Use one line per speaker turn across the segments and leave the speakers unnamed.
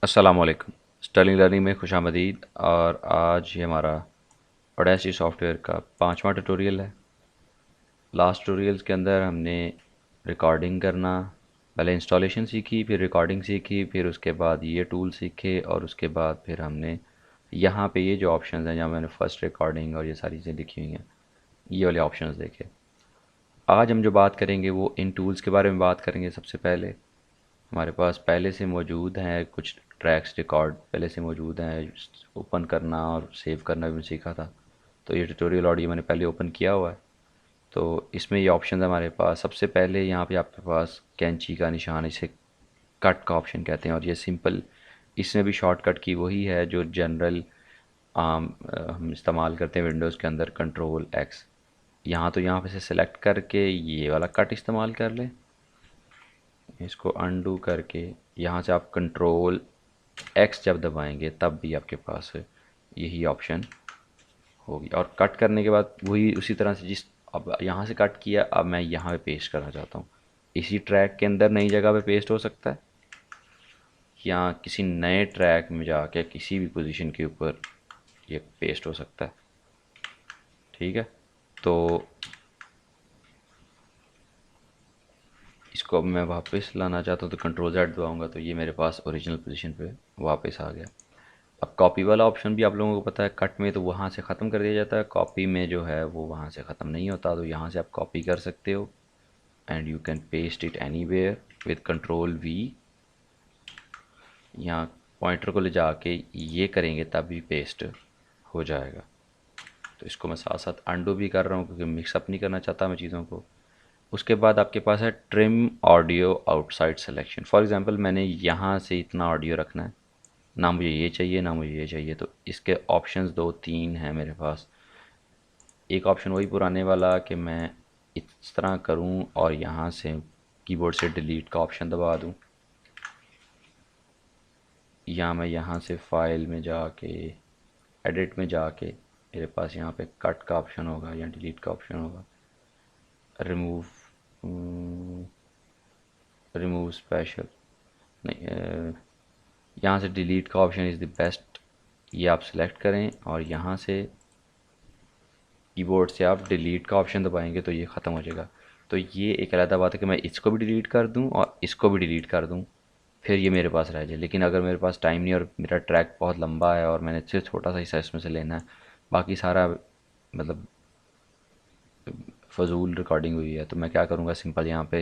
अस्सलामुअलैकुम। Stirling learning में खुशामदीद। और आज ये हमारा ऑडेसिटी सॉफ्टवेयर का 5वां ट्यूटोरियल है। लास्ट ट्यूटोरियल्स के अंदर हमने रिकॉर्डिंग करना, पहले इंस्टॉलेशन सीखी, फिर रिकॉर्डिंग सीखी, फिर उसके बाद ये टूल सीखे, और उसके बाद फिर हमने यहाँ पे ये जो ऑप्शंस हैं, जहाँ मैंने फ़र्स्ट रिकॉर्डिंग और ये सारी चीज़ें लिखी हुई हैं, ये वाले ऑप्शंस देखे। आज हम जो बात करेंगे वो इन टूल्स के बारे में बात करेंगे। सबसे पहले हमारे पास पहले से मौजूद हैं कुछ ट्रैक्स, रिकॉर्ड पहले से मौजूद हैं। ओपन करना और सेव करना भी मैंने सीखा था, तो ये ट्यूटोरियल ऑडियो मैंने पहले ओपन किया हुआ है। तो इसमें ये ऑप्शन है हमारे पास। सबसे पहले यहाँ पे आपके पास कैंची का निशान, इसे कट का ऑप्शन कहते हैं, और ये सिंपल, इसमें भी शॉर्टकट की वही है जो जनरल आम हम इस्तेमाल करते हैं विंडोज़ के अंदर, कंट्रोल एक्स। यहाँ तो यहाँ पे से सिलेक्ट करके ये वाला कट इस्तेमाल कर लें, इसको अनडू करके यहाँ से आप कंट्रोल एक्स जब दबाएंगे तब भी आपके पास यही ऑप्शन होगी। और कट करने के बाद वही उसी तरह से, जिस अब यहाँ से कट किया, अब मैं यहाँ पे पेस्ट करना चाहता हूँ। इसी ट्रैक के अंदर नई जगह पे पेस्ट हो सकता है, या किसी नए ट्रैक में जाके किसी भी पोजीशन के ऊपर ये पेस्ट हो सकता है। ठीक है, तो इसको अब मैं वापस लाना चाहता हूँ तो कंट्रोल Z दबाऊँगा, तो ये मेरे पास ओरिजिनल पोजीशन पे वापस आ गया। अब कॉपी वाला ऑप्शन भी आप लोगों को पता है, कट में तो वहाँ से ख़त्म कर दिया जाता है, कॉपी में जो है वो वहाँ से ख़त्म नहीं होता। तो यहाँ से आप कॉपी कर सकते हो and you can paste it anywhere with control V। यहाँ पॉइंटर को ले जाके ये करेंगे तब भी पेस्ट हो जाएगा। तो इसको मैं साथ साथ अंडू भी कर रहा हूँ क्योंकि मिक्सअप नहीं करना चाहता मैं चीज़ों को। उसके बाद आपके पास है trim audio outside selection. For example मैंने यहाँ से इतना ऑडियो रखना है, ना मुझे ये चाहिए ना मुझे ये चाहिए, तो इसके ऑप्शंस दो तीन हैं मेरे पास। एक ऑप्शन वही पुराने वाला कि मैं इस तरह करूं और यहाँ से कीबोर्ड से डिलीट का ऑप्शन दबा दूं, या मैं यहाँ से फाइल में जाके एडिट में जाके मेरे पास यहाँ पे कट का ऑप्शन होगा या डिलीट का ऑप्शन होगा। रिमूव, रिमूव स्पेशल नहीं, यहाँ से डिलीट का ऑप्शन इज़ द बेस्ट। ये आप सिलेक्ट करें और यहाँ से कीबोर्ड से आप डिलीट का ऑप्शन दबाएंगे तो ये ख़त्म हो जाएगा। तो ये एक अलग बात है कि मैं इसको भी डिलीट कर दूं और इसको भी डिलीट कर दूं, फिर ये मेरे पास रह जाए। लेकिन अगर मेरे पास टाइम नहीं और मेरा ट्रैक बहुत लंबा है और मैंने सिर्फ छोटा सा हिस्सा इसमें से लेना है, बाकी सारा मतलब फजूल रिकॉर्डिंग हुई है, तो मैं क्या करूँगा, सिंपल यहाँ पे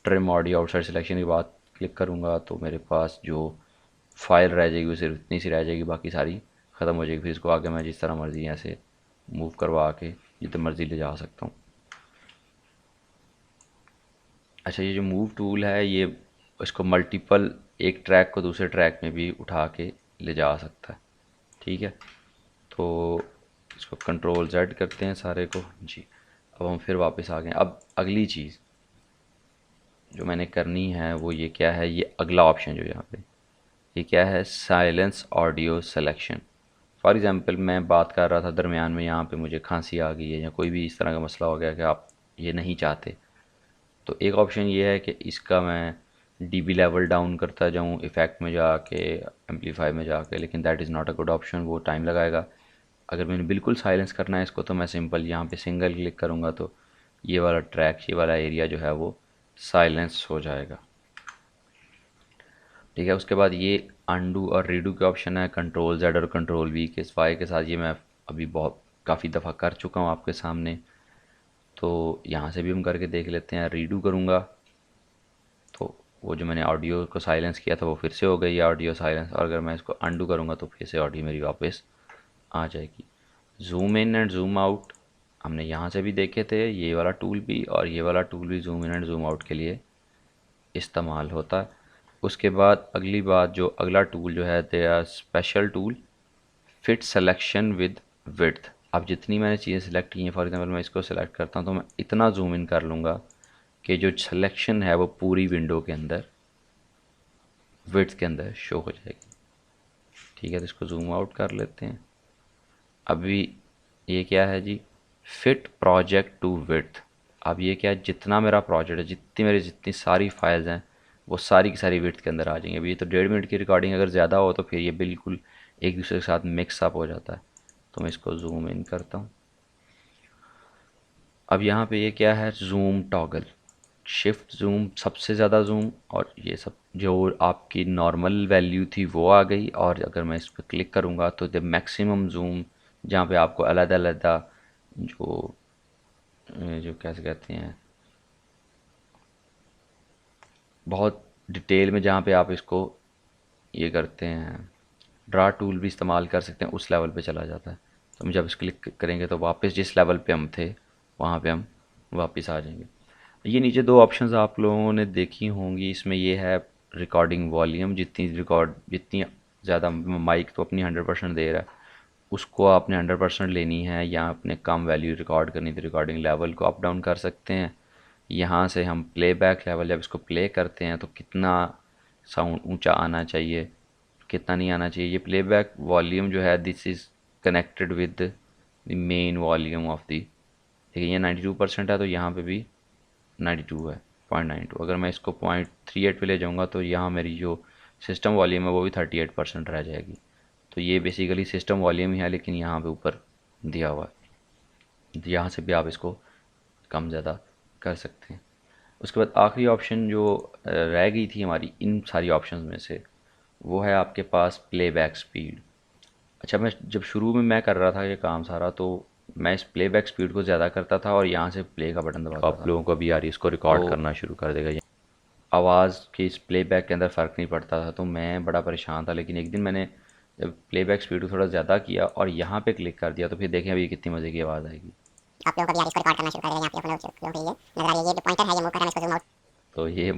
ट्रिम ऑडियो आउटसाइड सिलेक्शन के बाद क्लिक करूँगा तो मेरे पास जो फाइल रह जाएगी वो सिर्फ इतनी सी रह जाएगी, बाकी सारी ख़त्म हो जाएगी। फिर इसको आगे मैं जिस तरह मर्ज़ी यहाँ से मूव करवा के जितने मर्ज़ी ले जा सकता हूँ। अच्छा, ये जो मूव टूल है ये इसको मल्टीपल, एक ट्रैक को दूसरे ट्रैक में भी उठा के ले जा सकता है। ठीक है, तो इसको कंट्रोल Z करते हैं सारे को जी। अब हम फिर वापस आ गए। अब अगली चीज़ जो मैंने करनी है वो ये क्या है, ये अगला ऑप्शन जो यहाँ पे, ये क्या है, silence audio selection. For example मैं बात कर रहा था, दरमियान में यहाँ पे मुझे खांसी आ गई है या कोई भी इस तरह का मसला हो गया कि आप ये नहीं चाहते, तो एक ऑप्शन ये है कि इसका मैं डीबी लेवल डाउन करता जाऊँ इफ़ेक्ट में जाके, एम्पलीफाई में जाके, लेकिन that is not a good option, वो टाइम लगाएगा। अगर मैंने बिल्कुल साइलेंस करना है इसको तो मैं सिंपल यहाँ पे सिंगल क्लिक करूँगा तो ये वाला ट्रैक, ये वाला एरिया जो है वो साइलेंस हो जाएगा। ठीक है, उसके बाद ये अंडू और रीडू के ऑप्शन है, कंट्रोल Z और कंट्रोल V के वाई के साथ। ये मैं अभी बहुत काफ़ी दफ़ा कर चुका हूँ आपके सामने, तो यहाँ से भी हम करके देख लेते हैं। रीडू करूँगा तो वो जो मैंने ऑडियो को साइलेंस किया था वो फिर से हो गई ऑडियो साइलेंस, और अगर मैं इसको अंडू करूँगा तो फिर से ऑडियो मेरी वापस आ जाएगी। Zoom in and zoom out हमने यहाँ से भी देखे थे, ये वाला टूल भी और ये वाला टूल भी zoom in and zoom out के लिए इस्तेमाल होता है। उसके बाद अगली बात, जो अगला टूल जो है, they are special tool fit selection with width. अब जितनी मैंने चीज़ें सेलेक्ट की हैं, फॉर एग्जांपल मैं इसको सेलेक्ट करता हूँ तो मैं इतना जूम इन कर लूँगा कि जो सिलेक्शन है वो पूरी विंडो के अंदर, विड्थ के अंदर शो हो जाएगी। ठीक है, तो इसको जूम आउट कर लेते हैं। अभी ये क्या है जी, फिट प्रोजेक्ट टू विड्थ। अब ये क्या है, जितना मेरा प्रोजेक्ट है, जितनी सारी फाइल्स हैं वो सारी की सारी विड्थ के अंदर आ जाएंगे। अभी ये तो 1.5 मिनट की रिकॉर्डिंग, अगर ज़्यादा हो तो फिर ये बिल्कुल एक दूसरे के साथ मिक्स अप हो जाता है। तो मैं इसको जूम इन करता हूँ। अब यहाँ पे ये क्या है, जूम टॉगल, शिफ्ट जूम, सबसे ज़्यादा जूम, और ये सब जो आपकी नॉर्मल वैल्यू थी वो आ गई। और अगर मैं इस पर क्लिक करूँगा तो द मैक्सिमम जूम, जहाँ पे आपको अलग-अलग जो जो कैसे कहते हैं, बहुत डिटेल में जहाँ पे आप इसको ये करते हैं, ड्रा टूल भी इस्तेमाल कर सकते हैं, उस लेवल पे चला जाता है। तो हम जब इस क्लिक करेंगे तो वापस जिस लेवल पे हम थे वहाँ पे हम वापस आ जाएंगे। ये नीचे दो ऑप्शंस आप लोगों ने देखी होंगी, इसमें ये है रिकॉर्डिंग वॉल्यूम, जितनी ज़्यादा माइक तो अपनी 100% दे रहा है, उसको आपने 100% लेनी है, या अपने कम वैल्यू रिकॉर्ड करनी तो रिकॉर्डिंग लेवल को अप डाउन कर सकते हैं। यहाँ से हम प्लेबैक लेवल, जब इसको प्ले करते हैं तो कितना साउंड ऊंचा आना चाहिए, कितना नहीं आना चाहिए। ये प्लेबैक वॉल्यूम जो है, this is connected with the main volume of the, देखिए ये 92% है तो यहाँ पे भी 92 है, 0.92। अगर मैं इसको 0.38 पे ले जाऊँगा तो यहाँ मेरी जो सिस्टम वॉल्यूम है वो भी 38% रह जाएगी। तो ये बेसिकली सिस्टम वॉल्यूम ही है, लेकिन यहाँ पे ऊपर दिया हुआ है, तो यहाँ से भी आप इसको कम ज़्यादा कर सकते हैं। उसके बाद आखिरी ऑप्शन जो रह गई थी हमारी इन सारी ऑप्शंस में से, वो है आपके पास प्लेबैक स्पीड। अच्छा, मैं जब शुरू में मैं कर रहा था ये काम सारा, तो मैं इस प्लेबैक स्पीड को ज़्यादा करता था और यहाँ से प्ले का बटन दबाता था। आप लोगों को भी यार इसको रिकॉर्ड करना शुरू कर देगा, आवाज़ के इस प्लेबैक के अंदर फ़र्क नहीं पड़ता था, तो मैं बड़ा परेशान था। लेकिन एक दिन मैंने जब प्लेबैक स्पीड को थोड़ा ज़्यादा किया और यहाँ पे क्लिक कर दिया, तो फिर देखें अभी कितनी मज़े की आवाज़ आएगी।
आप लोगों को भी यार इसको रिकॉर्ड करना शुरू कर देगा। यहाँ पे अपन लोगों को ये नजर आ रही है, ये जो पॉइंटर है ये मूव कर रहा है, मैं इसको जूम आउट।
तो ये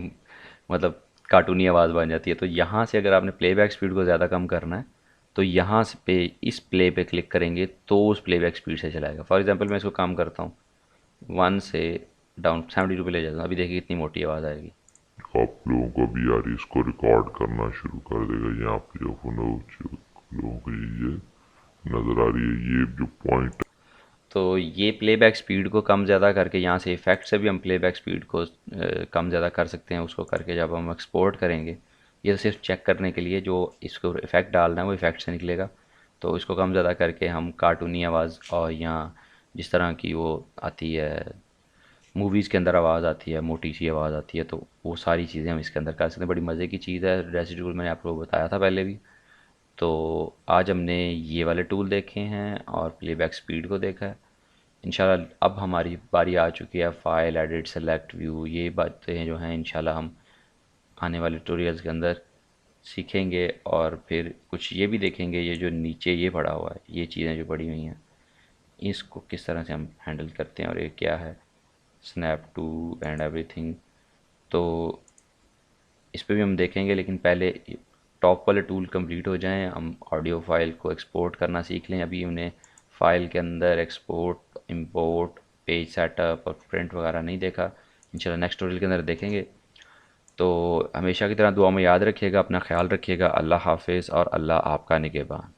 मतलब कार्टूनी आवाज़ बन जाती है। तो यहाँ से अगर आपने प्लेबैक स्पीड को ज़्यादा कम करना है तो यहाँ से पे इस प्ले पे क्लिक करेंगे तो उस प्लेबैक स्पीड से चलाएगा। फॉर एग्जांपल मैं इसको कम करता हूँ, 1 से डाउन 72 पे ले जाता हूँ, अभी देखिए कितनी मोटी आवाज़ आएगी।
आप लोगों को भी यार इसको रिकॉर्ड करना शुरू कर देगा। यहाँ पे जो लोगों को ये नज़र आ रही है, ये जो पॉइंट।
तो ये प्लेबैक स्पीड को कम ज़्यादा करके, यहाँ से इफ़ेक्ट से भी हम प्लेबैक स्पीड को कम ज़्यादा कर सकते हैं। उसको करके जब हम एक्सपोर्ट करेंगे, ये तो सिर्फ चेक करने के लिए, जो इसको इफ़ेक्ट डालना है वो इफ़ेक्ट से निकलेगा। तो इसको कम ज़्यादा करके हम कार्टूनी आवाज़, और यहाँ जिस तरह की वो आती है मूवीज़ के अंदर आवाज़ आती है, मोटी सी आवाज़ आती है, तो वो सारी चीज़ें हम इसके अंदर कर सकते हैं। बड़ी मज़े की चीज़ है। रेसिड्यूल मैंने आप लोगों को बताया था पहले भी। तो आज हमने ये वाले टूल देखे हैं और प्लेबैक स्पीड को देखा है। इंशाल्लाह अब हमारी बारी आ चुकी है फाइल, एडिट, सेलेक्ट, व्यू, ये बातें जो हैं इंशाल्लाह हम आने वाले ट्यूटोरियल्स के अंदर सीखेंगे। और फिर कुछ ये भी देखेंगे, ये जो नीचे ये पड़ा हुआ है, ये चीज़ें जो पड़ी हुई हैं, इसको किस तरह से हम हैंडल करते हैं, और ये क्या है, स्नैप टू एंड एवरीथिंग। तो इस पे भी हम देखेंगे, लेकिन पहले टॉप वाले टूल कंप्लीट हो जाएं, हम ऑडियो फाइल को एक्सपोर्ट करना सीख लें। अभी हमने फाइल के अंदर एक्सपोर्ट, इंपोर्ट, पेज सेटअप और प्रिंट वगैरह नहीं देखा, इंशाल्लाह नेक्स्ट ट्यूटोरियल के अंदर देखेंगे। तो हमेशा की तरह दुआ में याद रखिएगा, अपना ख्याल रखिएगा। अल्लाह हाफिज़ और अल्लाह आपका निगहबान।